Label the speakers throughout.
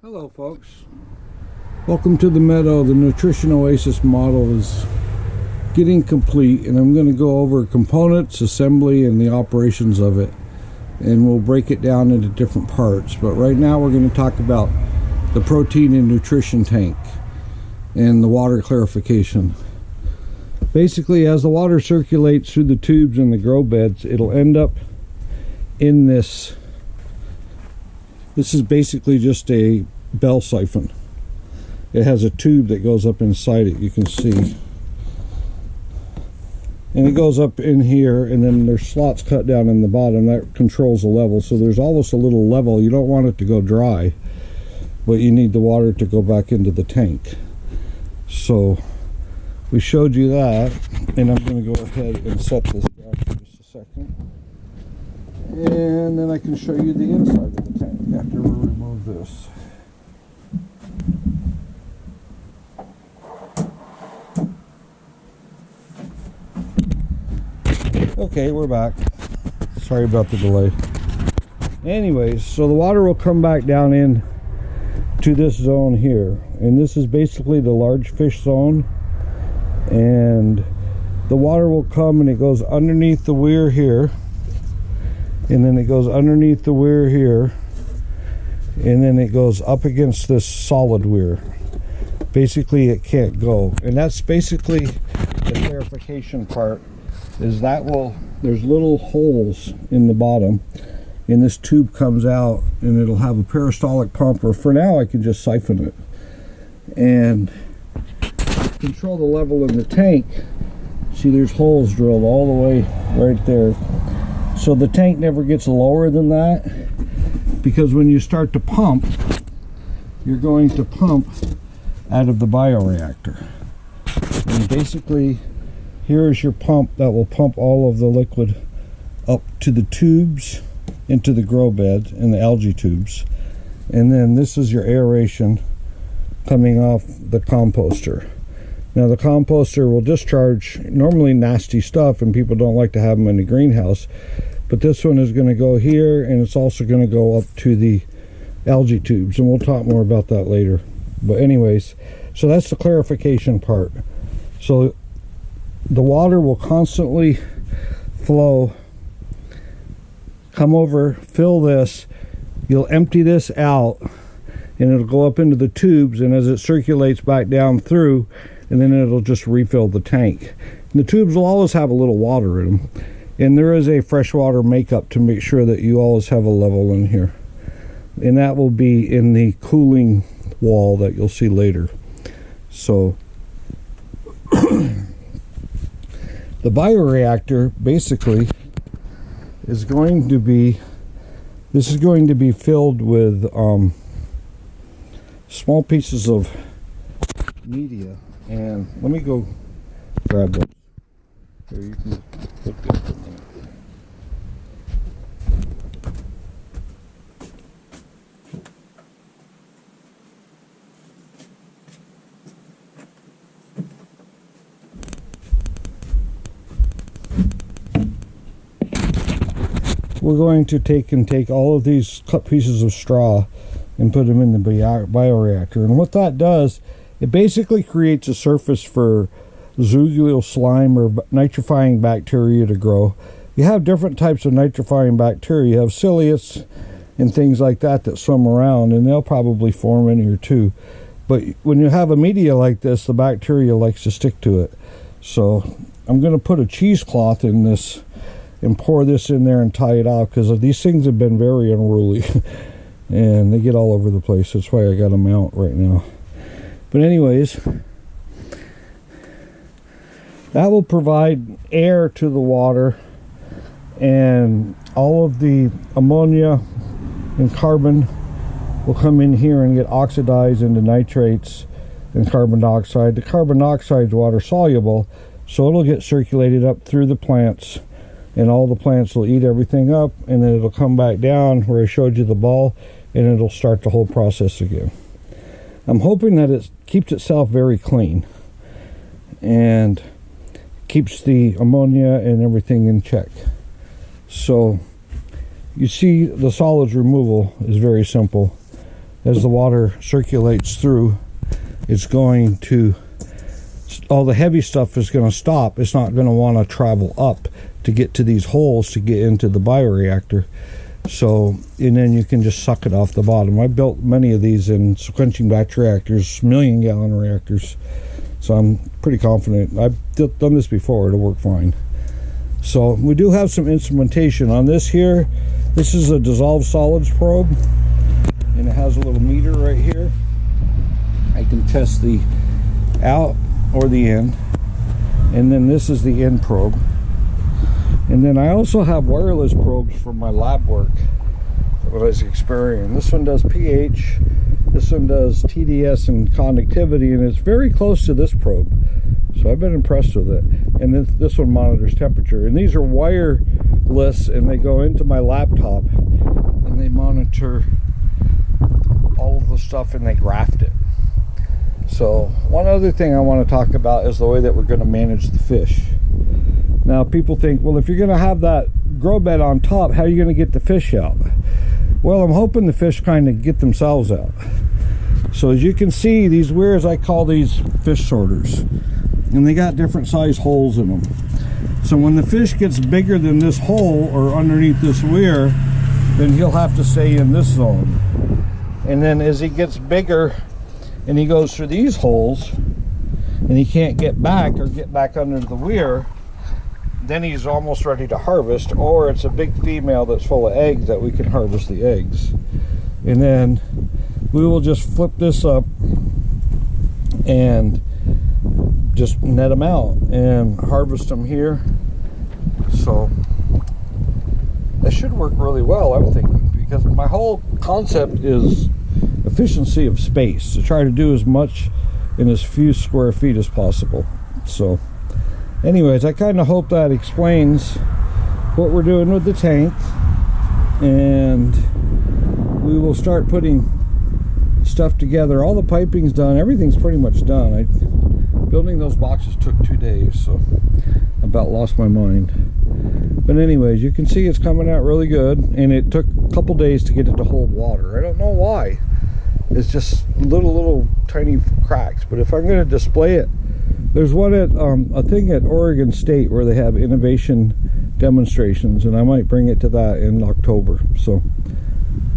Speaker 1: Hello folks, welcome to the meadow. The nutrition Oasis model is getting complete, and I'm going to go over components, assembly, and the operations of it, and we'll break it down into different parts. But right now we're going to talk about the protein and nutrition tank and the water clarification. Basically, as the water circulates through the tubes and the grow beds, it'll end up in this is basically just a bell siphon. It has a tube that goes up inside it, you can see, and it goes up in here, and then there's slots cut down in the bottom that controls the level. So there's alwast a little level. You don't want it to go dry, but you need the water to go back into the tank. So we showed you that, and I'm going to go ahead and set this down for just a second, and then I can show you the inside of the tank after we remove this. Okay, we're back. Sorry about the delay. Anyways, so the water will come back down in to this zone here, and this is basically the large fish zone, and the water will come and it goes underneath the weir here, and then it goes underneath the weir here, and then it goes up against this solid weir. Basically it can't go, and that's basically the clarification part. Is that there's little holes in the bottom, and this tube comes out, and it'll have a peristaltic pump, or for now I can just siphon it and control the level in the tank. See, there's holes drilled all the way right there, so the tank never gets lower than that, because when you start to pump, you're going to pump out of the bioreactor, and basically here is your pump that will pump all of the liquid up to the tubes, into the grow bed and the algae tubes. And then this is your aeration coming off the composter. Now the composter will discharge normally nasty stuff, and people don't like to have them in the greenhouse. But this one is going to go here, and it's also going to go up to the algae tubes. And we'll talk more about that later. But anyways, so that's the clarification part. So the water will constantly flow, come over, fill this, you'll empty this out, and it'll go up into the tubes, and as it circulates back down through, and then it'll just refill the tank. And the tubes will always have a little water in them, and there is a freshwater makeup to make sure that you always have a level in here, and that will be in the cooling wall that you'll see later. So the bioreactor basically is going to be, this is going to be filled with small pieces of media, and let me go grab those. Here, you can look at them. We're going to take all of these cut pieces of straw and put them in the bioreactor, and what that does, it basically creates a surface for zooglio slime or nitrifying bacteria to grow. You have different types of nitrifying bacteria. You have ciliates and things like that that swim around, and they'll probably form in here too. But when you have a media like this, the bacteria likes to stick to it. So I'm going to put a cheesecloth in this and pour this in there and tie it off, because these things have been very unruly and they get all over the place. That's why I got them out right now. But anyways, that will provide air to the water, and all of the ammonia and carbon will come in here and get oxidized into nitrates and carbon dioxide. The carbon dioxide is water soluble, so it'll get circulated up through the plants, and all the plants will eat everything up, and then it'll come back down where I showed you the ball, and it'll start the whole process again. I'm hoping that it keeps itself very clean and keeps the ammonia and everything in check. So you see the solids removal is very simple. as the water circulates through, it's going to, all the heavy stuff is going to stop. It's not going to want to travel up to get to these holes to get into the bioreactor. So, and then you can just suck it off the bottom. I built many of these in quenching batch reactors, million-gallon reactors. So I'm pretty confident. I've done this before. It'll work fine. So we do have some instrumentation on this here. This is a dissolved solids probe, and it has a little meter right here. I can test the out or the in, and then this is the in probe. And then I also have wireless probes for my lab work, what I was experiencing. This one does pH, this one does TDS and conductivity, and it's very close to this probe. So I've been impressed with it. And then this one monitors temperature. And these are wireless, and they go into my laptop, and they monitor all of the stuff, and they graft it. So one other thing I want to talk about is the way that we're going to manage the fish. Now people think, well, if you're going to have that grow bed on top, how are you going to get the fish out? Well, I'm hoping the fish kind of get themselves out. So as you can see, these weirs, I call these fish sorters, and they got different size holes in them. So when the fish gets bigger than this hole or underneath this weir, then he'll have to stay in this zone. And then as he gets bigger and he goes through these holes and he can't get back or get back under the weir, then he's almost ready to harvest, or it's a big female that's full of eggs that we can harvest the eggs. And then we will just flip this up and just net them out and harvest them here. So that should work really well, I'm thinking, because my whole concept is efficiency of space, to try to do as much in as few square feet as possible. So anyways, I kind of hope that explains what we're doing with the tank, and we will start putting stuff together. All the piping's done, everything's pretty much done. Building those boxes took 2 days, so I about lost my mind. But anyways, you can see it's coming out really good, and it took a couple days to get it to hold water. I don't know why. It's just little tiny cracks, but if I'm going to display it, there's one at a thing at Oregon State where they have innovation demonstrations, and I might bring it to that in October. So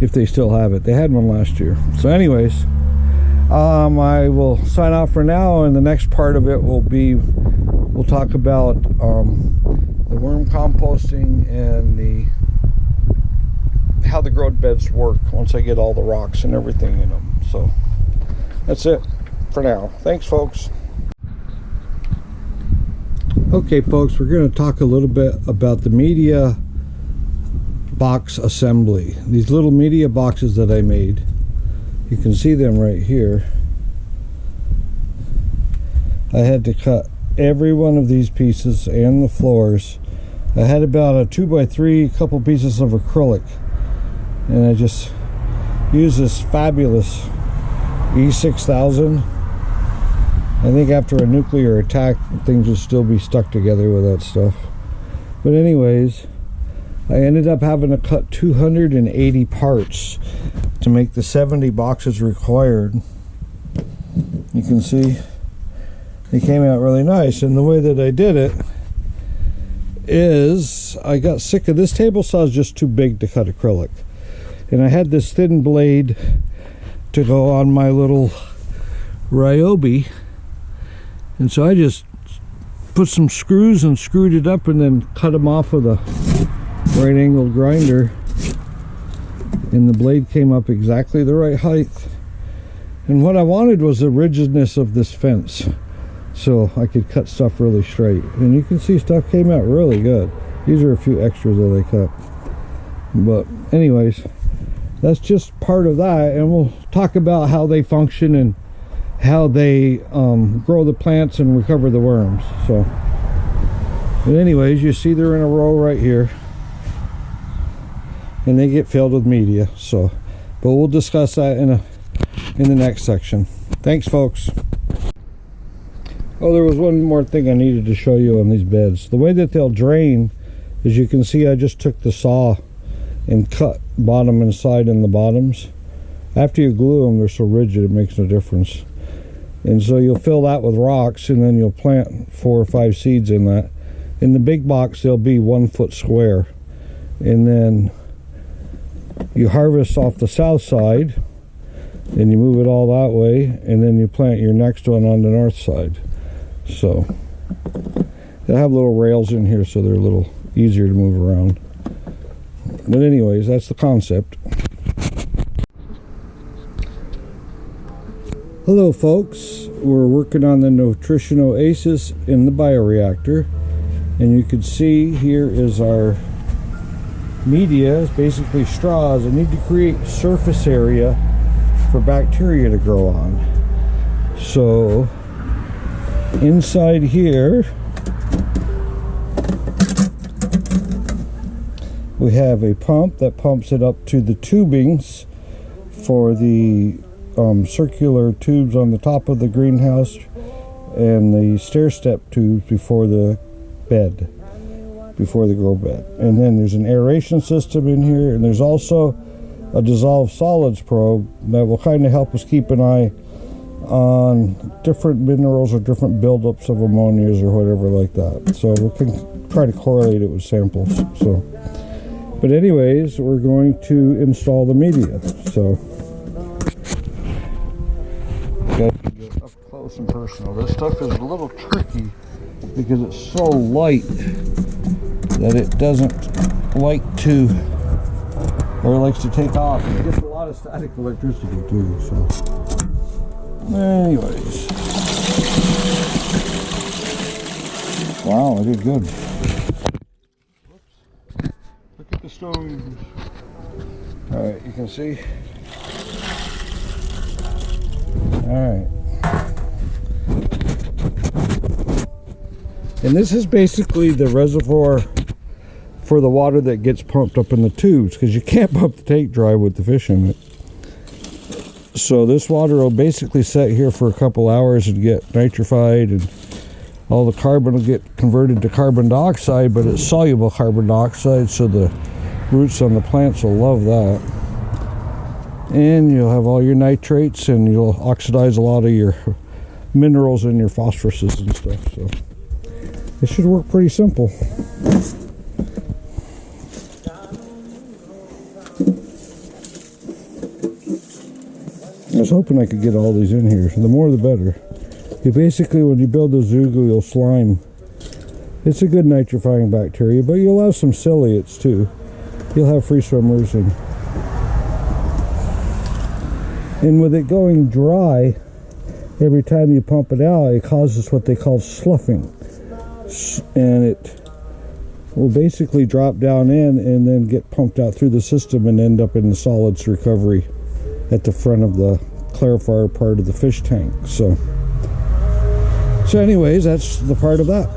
Speaker 1: if they still have it, they had one last year. So anyways, I will sign off for now, and the next part of it will be, we'll talk about the worm composting and how the grow beds work once I get all the rocks and everything in them. So that's it for now. Thanks, folks. Okay, folks, we're going to talk a little bit about the media box assembly. These little media boxes that I made, you can see them right here. I had to cut every one of these pieces and the floors. I had about a 2x3, couple pieces of acrylic, and I just used this fabulous E6000. I think after a nuclear attack, things would still be stuck together with that stuff. But anyways, I ended up having to cut 280 parts to make the 70 boxes required. You can see they came out really nice, and the way that I did it is I got sick of this table saw is just too big to cut acrylic, and I had this thin blade to go on my little Ryobi. And so I just put some screws and screwed it up, and then cut them off with a right angled grinder, and the blade came up exactly the right height. And what I wanted was the rigidness of this fence, so I could cut stuff really straight. And you can see stuff came out really good. These are a few extras that I cut. But anyways, that's just part of that, and we'll talk about how they function and how they grow the plants and recover the worms. So, but anyways, you see they're in a row right here, and they get filled with media. So, but we'll discuss that in the next section. Thanks, folks. Oh, there was one more thing I needed to show you on these beds. The way that they'll drain, as you can see, I just took the saw and cut bottom and side in the bottoms. After you glue them, they're so rigid it makes no difference. And so you'll fill that with rocks, and then you'll plant 4 or 5 seeds in that. In the big box, they'll be 1 foot square. And then you harvest off the south side, and you move it all that way, and then you plant your next one on the north side. So they'll have little rails in here so they're a little easier to move around. But anyways, that's the concept. Hello folks, we're working on the Nutrition Oasis in the bioreactor, and you can see here is our media. It's basically straws. I need to create surface area for bacteria to grow on. So inside here we have a pump that pumps it up to the tubings for the circular tubes on the top of the greenhouse and the stair step tubes before the bed, before the grow bed. And then there's an aeration system in here, and there's also a dissolved solids probe that will kind of help us keep an eye on different minerals or different buildups of ammonias or whatever like that. So we can try to correlate it with samples. So, but anyways, we're going to install the media. So get up close and personal. This stuff is a little tricky because it's so light that it doesn't like to, or it likes to take off. It gets a lot of static electricity too. So anyways, wow, I did good. Whoops. Look at the stones. All right, you can see. All right. And this is basically the reservoir for the water that gets pumped up in the tubes, because you can't pump the tank dry with the fish in it. So this water will basically sit here for a couple hours and get nitrified, and all the carbon will get converted to carbon dioxide, but it's soluble carbon dioxide, so the roots on the plants will love that. And you'll have all your nitrates, and you'll oxidize a lot of your minerals and your phosphoruses and stuff. So it should work pretty simple. I was hoping I could get all these in here. The more the better. You basically, when you build a zoogool slime, it's a good nitrifying bacteria, but you'll have some ciliates too. You'll have free swimmers, and with it going dry, every time you pump it out, it causes what they call sloughing, and it will basically drop down in and then get pumped out through the system and end up in the solids recovery at the front of the clarifier part of the fish tank. So anyways, that's the part of that.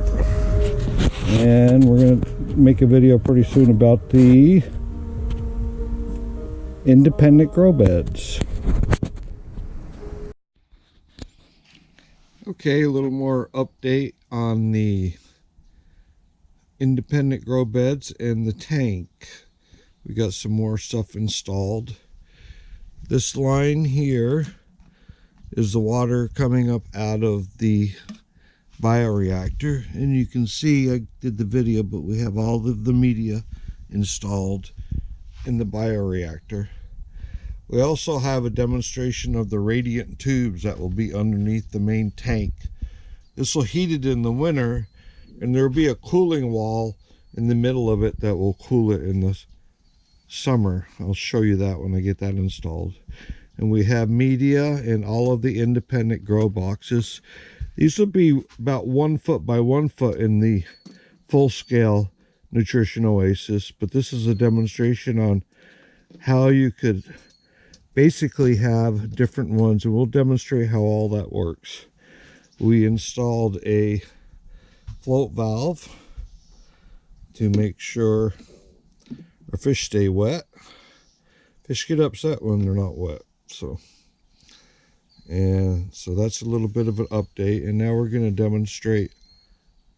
Speaker 1: And we're going to make a video pretty soon about the independent grow beds. Okay, a little more update on the independent grow beds and the tank. We got some more stuff installed. This line here is the water coming up out of the bioreactor, and you can see I did the video, but we have all of the media installed in the bioreactor. We also have a demonstration of the radiant tubes that will be underneath the main tank. This will heat it in the winter, and there will be a cooling wall in the middle of it that will cool it in the summer. I'll show you that when I get that installed. And we have media in all of the independent grow boxes. These will be about 1 foot by 1 foot in the full-scale Nutrition Oasis, but this is a demonstration on how you could basically have different ones, and we'll demonstrate how all that works. We installed a float valve to make sure our fish stay wet. Fish get upset when they're not wet. So that's a little bit of an update, and now we're going to demonstrate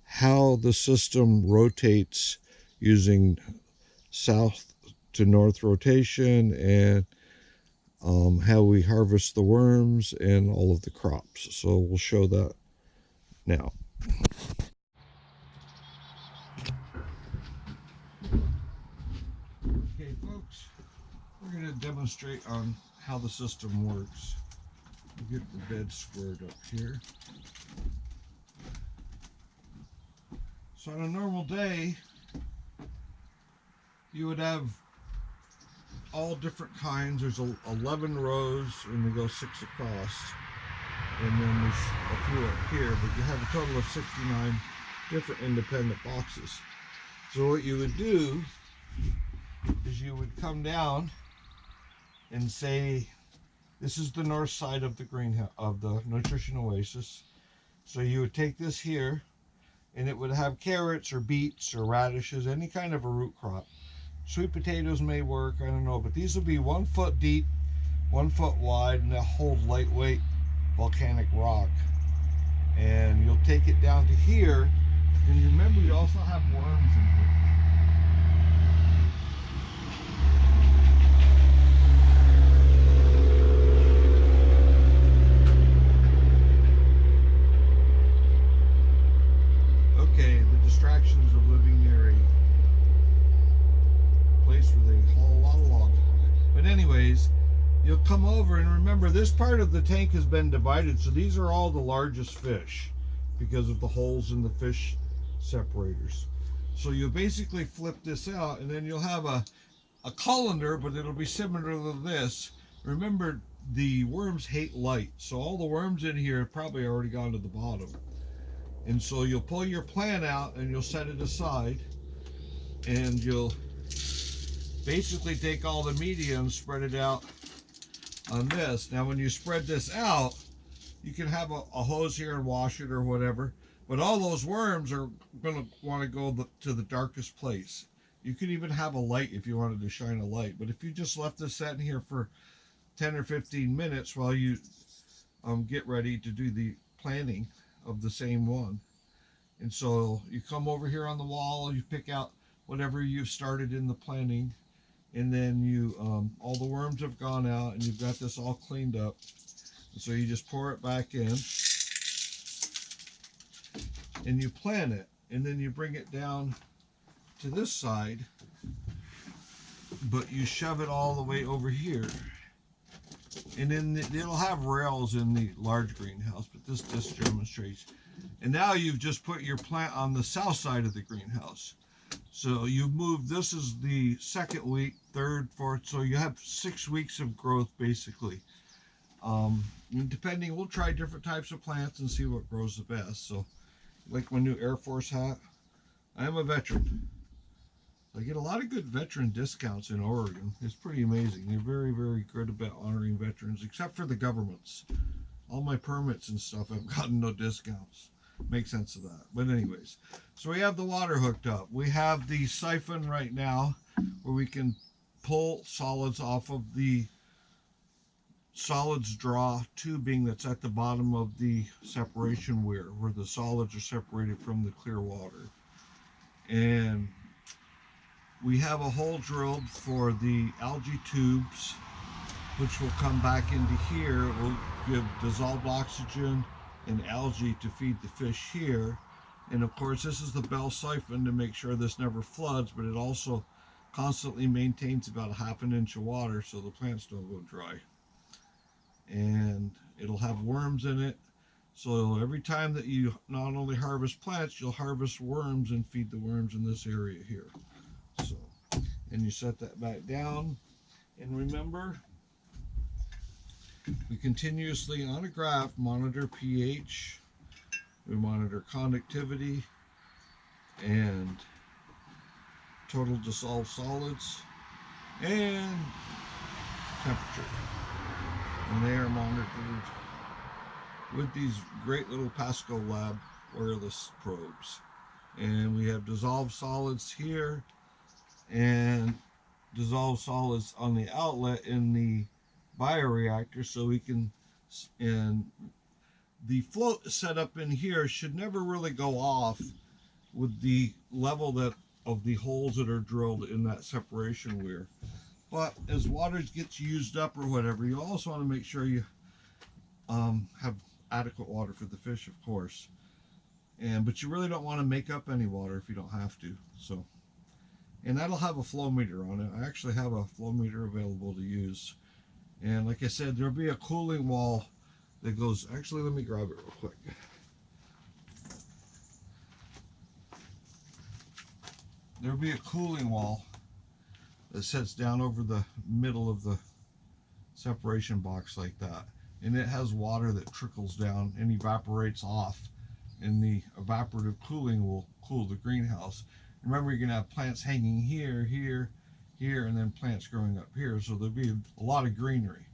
Speaker 1: how the system rotates using south to north rotation and how we harvest the worms and all of the crops. So we'll show that now. Okay, folks, we're going to demonstrate on how the system works. We'll get the bed squared up here. So on a normal day, you would have all different kinds. There's 11 rows and they go 6 across. And then there's a few up here, but you have a total of 69 different independent boxes. So what you would do is you would come down and say, this is the north side of the greenhouse, of the Nutrition Oasis. So you would take this here, and it would have carrots or beets or radishes, any kind of a root crop. Sweet potatoes may work, I don't know, but these will be 1 foot deep, 1 foot wide, and they'll hold lightweight volcanic rock. And you'll take it down to here, and remember you also have worms in here. Okay, the distractions of living near a place where they haul a lot of logs. But anyways, you'll come over, and remember this part of the tank has been divided, so these are all the largest fish because of the holes in the fish separators. So you'll basically flip this out, and then you'll have a colander, but it'll be similar to this. Remember, the worms hate light, so all the worms in here have probably already gone to the bottom. And so you'll pull your plant out and you'll set it aside, and you'll basically take all the media and spread it out on this. Now when you spread this out, you can have a hose here and wash it or whatever, but all those worms are going to want to go to the darkest place. You could even have a light if you wanted to shine a light, but if you just left this sitting here for 10 or 15 minutes while you get ready to do the planting of the same one. And so you come over here on the wall, you pick out whatever you've started in the planting, and then you all the worms have gone out, and you've got this all cleaned up. And so you just pour it back in, and you plant it, and then you bring it down to this side, but you shove it all the way over here. And then it'll have rails in the large greenhouse, but this just demonstrates. And now you've just put your plant on the south side of the greenhouse. So you've moved, this is the second week, third, fourth, so you have 6 weeks of growth basically. Depending, we'll try different types of plants and see what grows the best. So like my new Air Force hat, I am a veteran. I get a lot of good veteran discounts in Oregon. It's pretty amazing. They're very, very good about honoring veterans, except for the governments. All my permits and stuff, I've gotten no discounts. Make sense of that. But anyways, so we have the water hooked up. We have the siphon right now where we can pull solids off of the solids draw tubing that's at the bottom of the separation weir, where the solids are separated from the clear water. And we have a hole drilled for the algae tubes, which will come back into here. It will give dissolved oxygen and algae to feed the fish here. And of course, this is the bell siphon to make sure this never floods, but it also constantly maintains about 1/2 inch of water so the plants don't go dry. And it'll have worms in it. So every time that you not only harvest plants, you'll harvest worms and feed the worms in this area here. So, and you set that back down. And remember, we continuously on a graph monitor pH, we monitor conductivity and total dissolved solids and temperature. And they are monitored with these great little Pasco Lab wireless probes. And we have dissolved solids here and dissolved solids on the outlet in the bioreactor, so we can, and the float set up in here should never really go off with the level that of the holes that are drilled in that separation weir. But as water gets used up or whatever, you also want to make sure you have adequate water for the fish, of course. But you really don't want to make up any water if you don't have to. So, and that'll have a flow meter on it. I actually have a flow meter available to use. And like I said, there'll be a cooling wall that goes, actually let me grab it real quick. There'll be a cooling wall that sits down over the middle of the separation box like that. And it has water that trickles down and evaporates off. And the evaporative cooling will cool the greenhouse. Remember, you're going to have plants hanging here, here, here, and then plants growing up here. So there'll be a lot of greenery.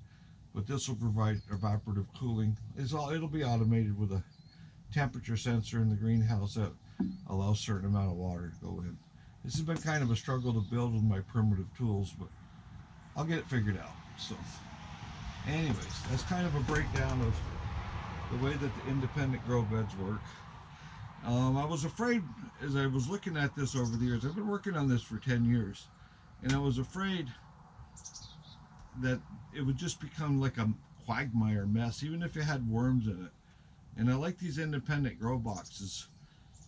Speaker 1: But this will provide evaporative cooling. It'll be automated with a temperature sensor in the greenhouse that allows a certain amount of water to go in. This has been kind of a struggle to build with my primitive tools, but I'll get it figured out. So anyways, that's kind of a breakdown of the way that the independent grow beds work. I was afraid, as I was looking at this over the years, I've been working on this for 10 years, and I was afraid that it would just become like a quagmire mess, even if it had worms in it. And I like these independent grow boxes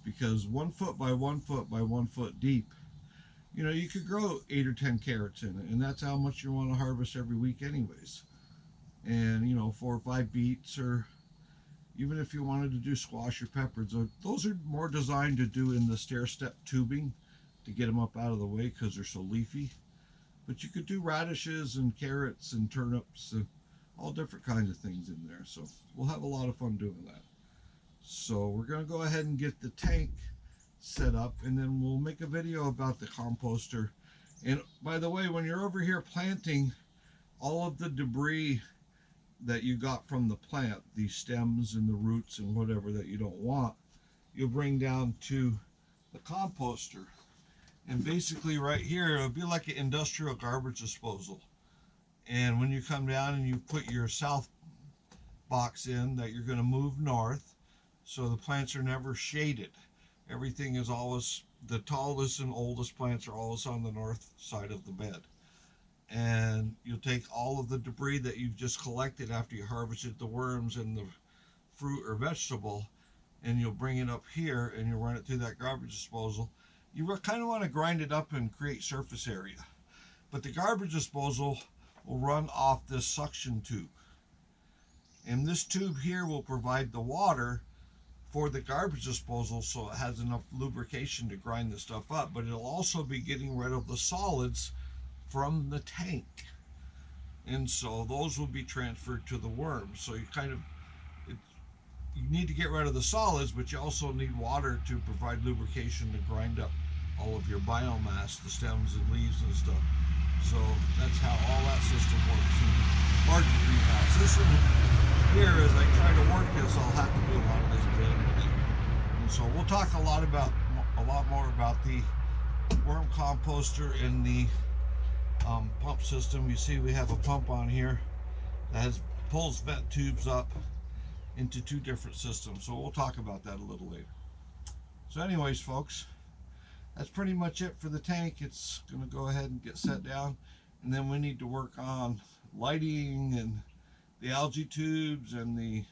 Speaker 1: because 1 foot by 1 foot by 1 foot deep, you know, you could grow 8 or 10 carrots in it, and that's how much you want to harvest every week anyways. And you know, 4 or 5 beets, or even if you wanted to do squash or peppers, those are more designed to do in the stair step tubing to get them up out of the way because they're so leafy. But you could do radishes and carrots and turnips and all different kinds of things in there. So we'll have a lot of fun doing that. So we're going to go ahead and get the tank set up, and then we'll make a video about the composter. And by the way, when you're over here planting, all of the debris that you got from the plant, the stems and the roots and whatever that you don't want, you'll bring down to the composter. And basically right here, it'll be like an industrial garbage disposal. And when you come down and you put your south box in, that you're going to move north, so the plants are never shaded. Everything is always, the tallest and oldest plants are always on the north side of the bed. And you'll take all of the debris that you've just collected after you harvested the worms and the fruit or vegetable, and you'll bring it up here and you'll run it through that garbage disposal. You kind of want to grind it up and create surface area. But the garbage disposal will run off this suction tube. And this tube here will provide the water for the garbage disposal, so it has enough lubrication to grind the stuff up. But it'll also be getting rid of the solids from the tank. And so those will be transferred to the worms. So you kind of, you need to get rid of the solids, but you also need water to provide lubrication to grind up all of your biomass, the stems and leaves and stuff. So that's how all that system works in the larger greenhouse. This one here, as I try to work this, I'll have to do a lot of this manually. And so we'll talk a lot more about the worm composter and the pump system. You see we have a pump on here that pulls vent tubes up into 2 different systems. So we'll talk about that a little later. So anyways, folks, that's pretty much it for the tank. It's going to go ahead and get set down, and then we need to work on lighting and the algae tubes and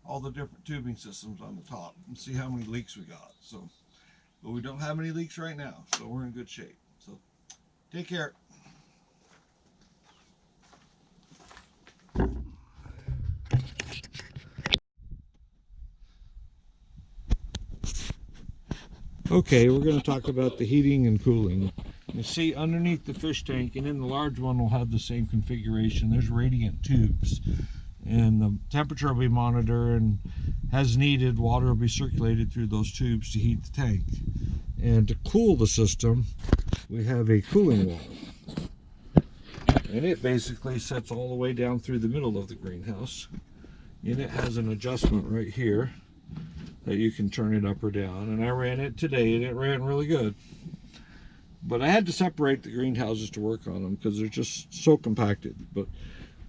Speaker 1: all the different tubing systems on the top, and see how many leaks we got. So, but we don't have any leaks right now, so we're in good shape. So take care. Okay, we're going to talk about the heating and cooling. You see underneath the fish tank, and in the large one will have the same configuration, there's radiant tubes, and the temperature will be monitored, and as needed, water will be circulated through those tubes to heat the tank. And to cool the system, we have a cooling wall, and it basically sets all the way down through the middle of the greenhouse, and it has an adjustment right here that you can turn it up or down. And I ran it today, and it ran really good. But I had to separate the greenhouses to work on them because they're just so compacted. But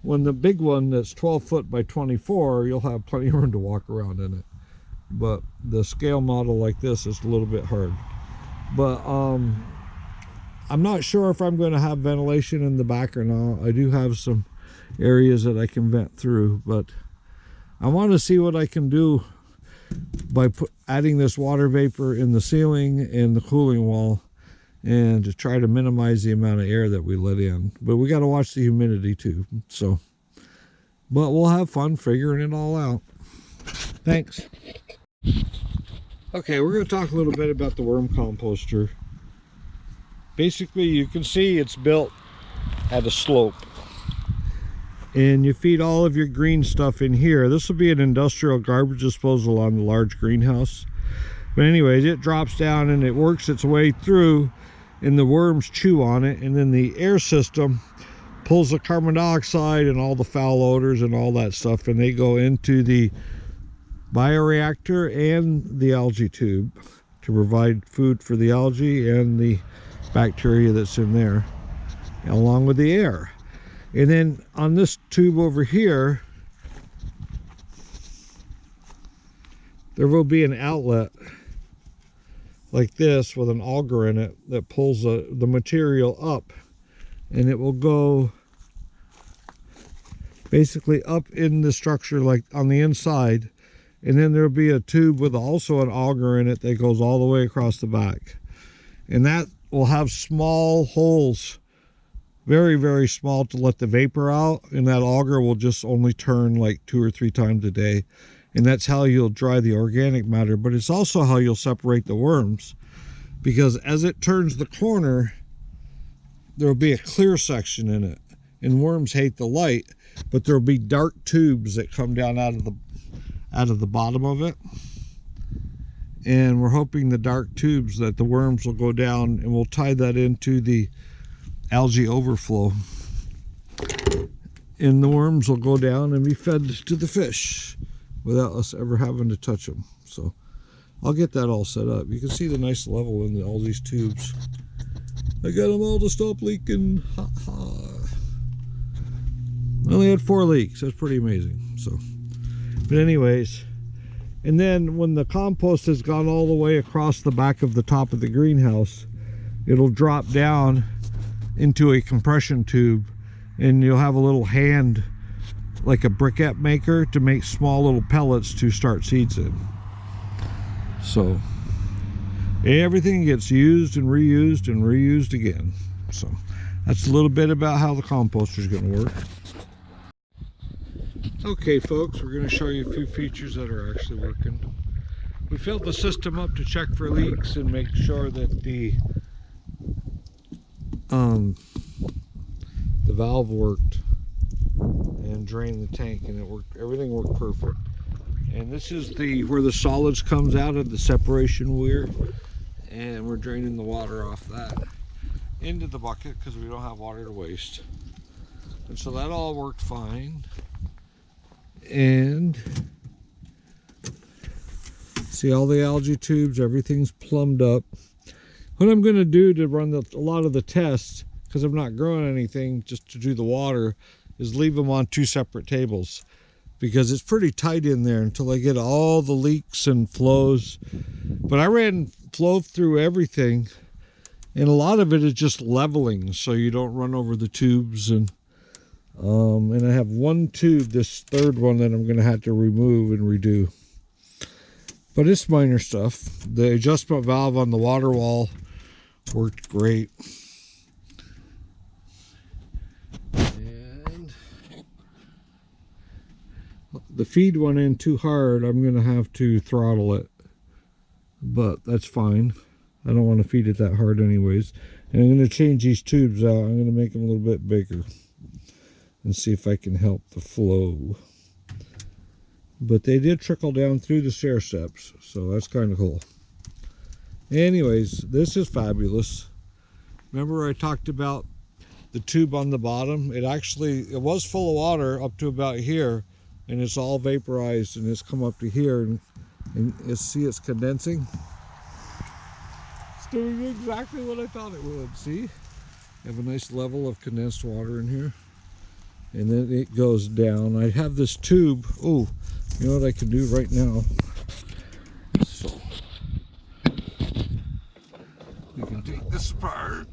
Speaker 1: when the big one that's 12 foot by 24, you'll have plenty of room to walk around in it. But the scale model like this is a little bit hard. But I'm not sure if I'm going to have ventilation in the back or not. I do have some areas that I can vent through, but I want to see what I can do by adding this water vapor in the ceiling and the cooling wall, and to try to minimize the amount of air that we let in. But we got to watch the humidity too. So, but we'll have fun figuring it all out. Thanks. Okay, we're going to talk a little bit about the worm composter. Basically, you can see it's built at a slope, and you feed all of your green stuff in here. This will be an industrial garbage disposal on the large greenhouse. But anyways, it drops down and it works its way through, and the worms chew on it, and then the air system pulls the carbon dioxide and all the foul odors and all that stuff, and they go into the bioreactor and the algae tube to provide food for the algae and the bacteria that's in there, along with the air. And then on this tube over here, there will be an outlet like this with an auger in it that pulls the material up, and it will go basically up in the structure, like on the inside. And then there'll be a tube with also an auger in it that goes all the way across the back, and that will have small holes, very, very small, to let the vapor out, and that auger will just only turn like 2 or 3 times a day, and that's how you'll dry the organic matter. But it's also how you'll separate the worms, because as it turns the corner, there'll be a clear section in it, and worms hate the light, but there'll be dark tubes that come down out of the bottom of it, and we're hoping the dark tubes that the worms will go down, and we'll tie that into the algae overflow, and the worms will go down and be fed to the fish without us ever having to touch them. So I'll get that all set up. You can see the nice level in all these tubes. I got them all to stop leaking. Ha ha. I only had 4 leaks. That's pretty amazing. So, but anyways, and then when the compost has gone all the way across the back of the top of the greenhouse, it'll drop down into a compression tube, and you'll have a little hand, like a briquette maker, to make small little pellets to start seeds in. So everything gets used and reused again. So that's a little bit about how the composter is going to work. Okay folks, we're going to show you a few features that are actually working. We filled the system up to check for leaks and make sure that the valve worked and drained the tank, and it worked. Everything worked perfect. And this is where the solids comes out of the separation weir, and we're draining the water off that into the bucket because we don't have water to waste. And so that all worked fine. And see all the algae tubes, everything's plumbed up. What I'm going to do to run a lot of the tests, because I'm not growing anything, just to do the water, is leave them on 2 separate tables, because it's pretty tight in there until I get all the leaks and flows. But I ran flow through everything, and a lot of it is just leveling so you don't run over the tubes. And I have 1 tube, this 3rd one, that I'm going to have to remove and redo. But it's minor stuff. The adjustment valve on the water wall worked great. And the feed went in too hard. I'm going to have to throttle it. But that's fine. I don't want to feed it that hard anyways. And I'm going to change these tubes out. I'm going to make them a little bit bigger and see if I can help the flow. But they did trickle down through the stair steps, so that's kind of cool. Anyways, this is fabulous. Remember I talked about the tube on the bottom? It was full of water up to about here, and it's all vaporized, and it's come up to here, and you see it's condensing. It's doing exactly what I thought it would. See? Have a nice level of condensed water in here. And then it goes down. I have this tube. Oh, you know what I can do right now? So we can take this apart.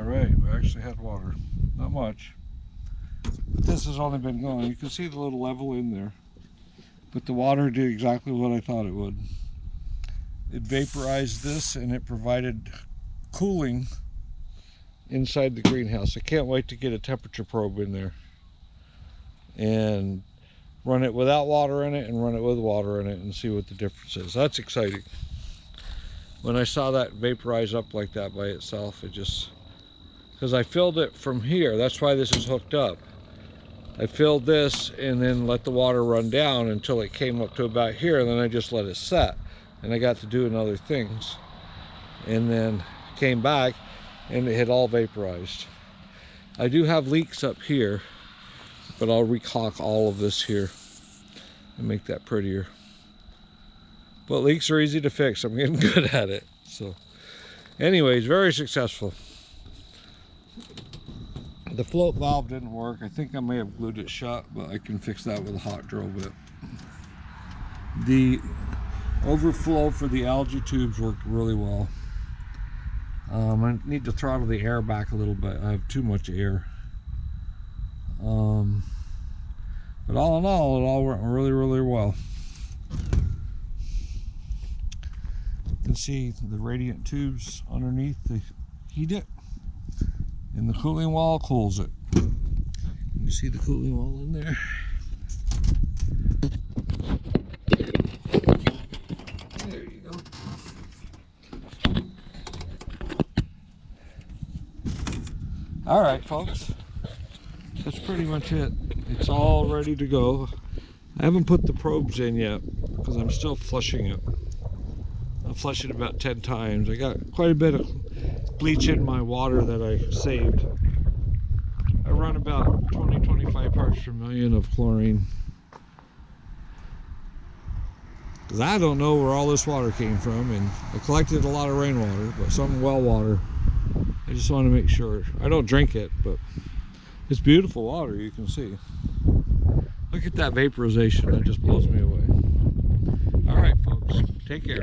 Speaker 1: right, we actually had water. Not much. But this has only been going. You can see the little level in there. But the water did exactly what I thought it would. It vaporized this and it provided cooling inside the greenhouse. I can't wait to get a temperature probe in there and run it without water in it and run it with water in it and see what the difference is. That's exciting. When I saw that vaporize up like that by itself, it just, because I filled it from here, that's why this is hooked up. I filled this and then let the water run down until it came up to about here, and then I just let it set. And I got to doing other things. And then came back and it had all vaporized. I do have leaks up here, but I'll recaulk all of this here and make that prettier. But leaks are easy to fix. I'm getting good at it. So anyways, very successful. The float valve didn't work. I think I may have glued it shut, but I can fix that with a hot drill bit. The overflow for the algae tubes worked really well. I need to throttle the air back a little bit. I have too much air. But all in all, it all went really, really well. You can see the radiant tubes underneath, they heat it, and the cooling wall cools it. You see the cooling wall in there? There you go. All right, folks, that's pretty much it. It's all ready to go. I haven't put the probes in yet because I'm still flushing it. I'll flush it about 10 times. I got quite a bit of bleach in my water that I saved. I run about 20-25 parts per million of chlorine. Because I don't know where all this water came from, and I collected a lot of rainwater, but some well water. I just want to make sure. I don't drink it, but it's beautiful water, you can see. Look at that vaporization, that just blows me away. All right, folks, take care.